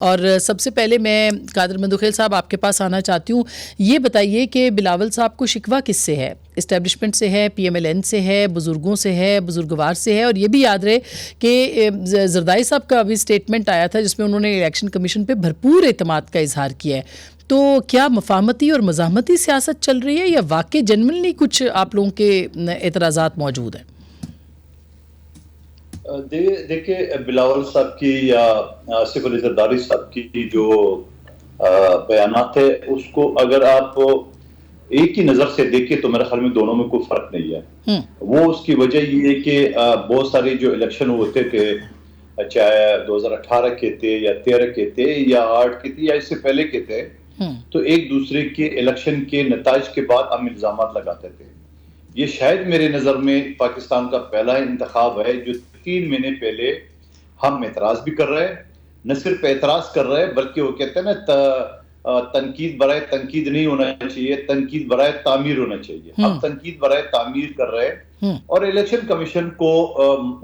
اور سب سے پہلے میں قادر مندوخیل صاحب آپ کے پاس آنا چاہتی ہوں. یہ بتائیے کہ بلاول صاحب کو شکوہ کس سے ہے؟ اسٹیبلشمنٹ سے ہے، پی ایم ایل این سے ہے، بزرگوں سے ہے، بزرگوار سے ہے؟ اور یہ بھی یاد رہے کہ زرداری صاحب کا ابھی سٹیٹمنٹ آیا تھا جس میں انہوں نے الیکشن کمیشن پہ بھرپور اعتماد کا اظہار کیا ہے. تو کیا مفاہمتی اور مزاحمتی سیاست چل رہی ہے یا واقعی جنرلی کچھ آپ لوگوں کے اعتراضات موجود ہیں؟ دیکھیں بلاول صاحب کی یا آصف علی زرداری صاحب کی جو بیانات ہے اس کو اگر آپ ایک ہی نظر سے دیکھیں تو میرے خیال میں دونوں میں کوئی فرق نہیں ہے. وہ اس کی وجہ یہ ہے کہ بہت ساری جو الیکشن ہوتے تھے، چاہے 2018 کے تھے یا 13 کے تھے یا 8 کے تھے یا اس سے پہلے کے تھے، تو ایک دوسرے کے الیکشن کے نتائج کے بعد ہم الزامات لگاتے تھے. یہ شاید میرے نظر میں پاکستان کا پہلا انتخاب ہے جو 3 مہینے پہلے ہم اعتراض بھی کر رہے ہیں، نہ صرف اعتراض کر رہے ہیں بلکہ وہ کہتے ہیں نا تنقید برائے تنقید نہیں ہونا چاہیے، تنقید برائے تعمیر ہونا چاہیے. ہم تنقید برائے تعمیر کر رہے ہیں اور الیکشن کمیشن کو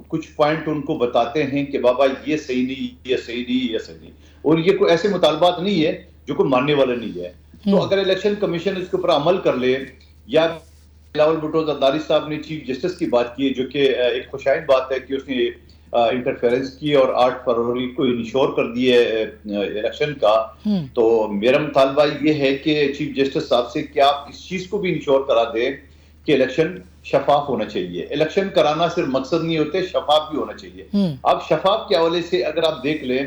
کچھ پوائنٹ ان کو بتاتے ہیں کہ بابا یہ صحیح نہیں، یہ صحیح نہیں، یہ صحیح نہیں. اور یہ کوئی ایسے مطالبات نہیں ہے جو کوئی ماننے والا نہیں ہے. تو اگر الیکشن کمیشن اس کے اوپر عمل کر لے، یا بلاول بھٹو زرداری صاحب نے چیف جسٹس کی بات کی ہے جو کہ ایک خوشائند بات ہے کہ اس نے انٹرفیرنس کی اور 8 فروری کو انشور کر دیے الیکشن کا، تو میرا مطالبہ یہ ہے کہ چیف جسٹس صاحب سے کہ آپ اس چیز کو بھی انشور کرا دیں کہ الیکشن شفاف ہونا چاہیے. الیکشن کرانا صرف مقصد نہیں ہوتے، شفاف بھی ہونا چاہیے. اب شفاف کے حوالے سے اگر آپ دیکھ لیں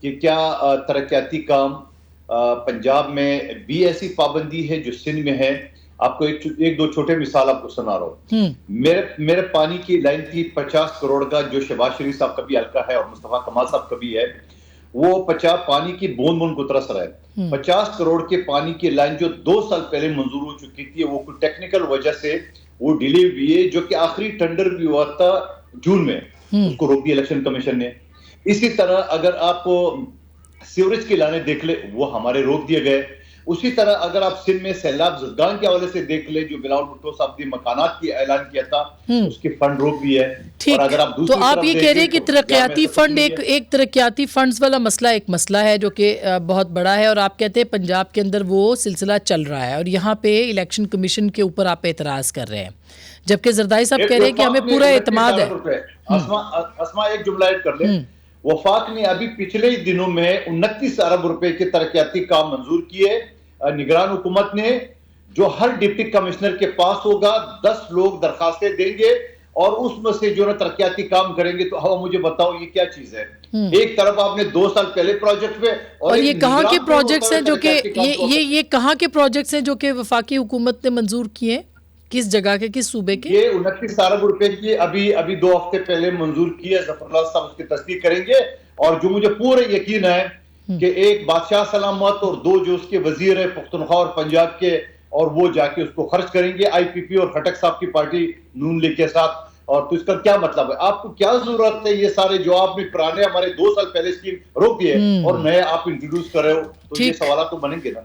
کہ کیا ترقیاتی کام پنجاب میں بھی ایسی پابندی ہے جو سندھ میں ہے. آپ کو ایک دو چھوٹے مثال آپ کو سنا رہا ہوں. میرے پانی کی لائن تھی 50 کروڑ کا جو شہباز شریف صاحب کا بھی حلقہ ہے اور مصطفیٰ کمال صاحب کا بھی ہے. وہ 50 پانی کی بوند بوند کو ترس رہا ہے. 50 کروڑ کے پانی کی لائن جو 2 سال پہلے منظور ہو چکی تھی، وہ کوئی ٹیکنیکل وجہ سے وہ ڈیلے ہوئی ہے، جو کہ آخری ٹینڈر بھی ہوا تھا جون میں، اس کو روک دیا الیکشن کمیشن نے. اسی طرح اگر آپ سیوریج کی لائنیں دیکھ لیں، وہ ہمارے روک دیے گئے. اسی طرح اگر آپ سندھ میں سیلاب زدگان کے حوالے سے دیکھ لیں، جو بلاول بھٹو صاحب نے مکانات کی اعلان کیا تھا، اس کے فنڈ روک بھی ہے. ٹھیک، تو آپ یہ کہہ رہے ہیں کہ ترقیاتی فنڈ ایک ترقیاتی فنڈز والا مسئلہ ایک مسئلہ ہے جو کہ بہت بڑا ہے، اور آپ کہتے ہیں پنجاب کے اندر وہ سلسلہ چل رہا ہے اور یہاں پہ الیکشن کمیشن کے اوپر آپ اعتراض کر رہے ہیں، جبکہ زرداری صاحب کہہ رہے ہیں کہ ہمیں پورا اعتماد ہے. اسما ایک جملہ ایڈ کر لیں. وفاق نے ابھی پچھلے دنوں میں 29 ارب روپے کے ترقیاتی کام منظور کیے. نگران حکومت نے، جو ہر ڈپٹی کمشنر کے پاس ہوگا 10 لوگ درخواستیں دیں گے اور اس میں سے جو نا ترقیاتی کام کریں گے. تو مجھے بتاؤ یہ کیا چیز ہے؟ ایک طرف آپ نے 2 سال پہلے پروجیکٹ پہ، اور یہ کہاں کے پروجیکٹس ہیں جو کہ یہ کہاں کے پروجیکٹس ہیں جو کہ وفاقی حکومت نے منظور کیے ہیں؟ کس جگہ کے، کس صوبے کے؟ یہ 29 ارب روپے کی ابھی 2 ہفتے پہلے منظور کی ہے. ظفر اللہ صاحب اس کی تصدیق کریں گے. اور جو مجھے پورے یقین ہے کہ ایک بادشاہ سلامت اور 2 جو اس کے وزیر ہیں پختونخوا اور پنجاب کے، اور وہ جا کے اس کو خرچ کریں گے آئی پی پی اور خٹک صاحب کی پارٹی نون لیگ کے ساتھ. اور تو اس کا کیا مطلب ہے؟ آپ کو کیا ضرورت ہے یہ سارے جو آپ نے پرانے ہمارے 2 سال پہلے اسکیم روک دیے اور نئے آپ انٹروڈیوس کر رہے ہو؟ تو یہ سوالات تو بنیں گے نا.